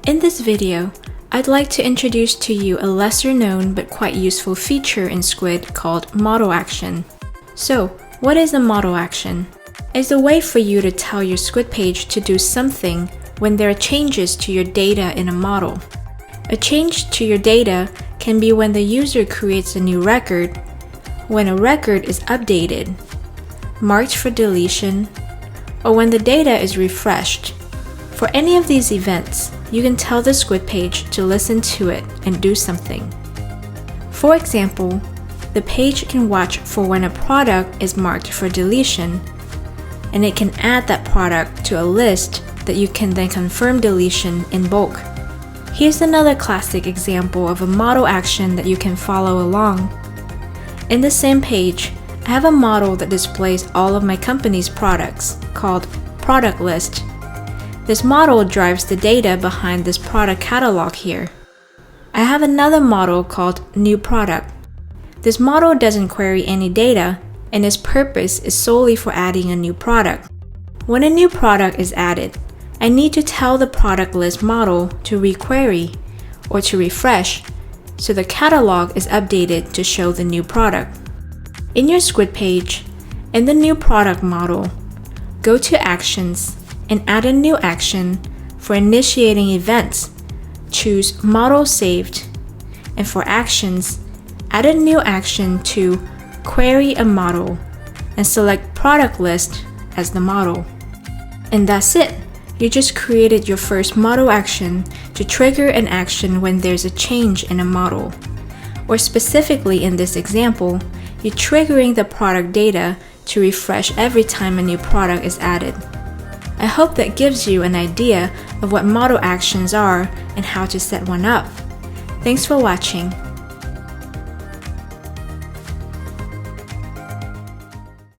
In this video, I'd like to introduce to you a lesser known but quite useful feature in Skuid called model action. So, what is a model action? It's a way for you to tell your Skuid page to do something when there are changes to your data in a model. A change to your data can be when the user creates a new record, when a record is updated, marked for deletion, or when the data is refreshed. For any of these events, you can tell the Skuid page to listen to it and do something. For example, the page can watch for when a product is marked for deletion, and it can add that product to a list that you can then confirm deletion in bulk. Here's another classic example of a model action that you can follow along. In the same page, I have a model that displays all of my company's products, called Product List. This model drives the data behind this product catalog here. I have another model called New Product. This model doesn't query any data, and its purpose is solely for adding a new product. When a new product is added, I need to tell the product list model to requery or to refresh, so the catalog is updated to show the new product. In your Skuid page, in the new product model, go to Actions and add a new action for initiating events. Choose Model Saved, and for Actions, add a new action to Query a Model and select Product List as the model. And that's it. You just created your first model action to trigger an action when there's a change in a model. Or specifically in this example, you're triggering the product data to refresh every time a new product is added. I hope that gives you an idea of what model actions are and how to set one up. Thanks for watching.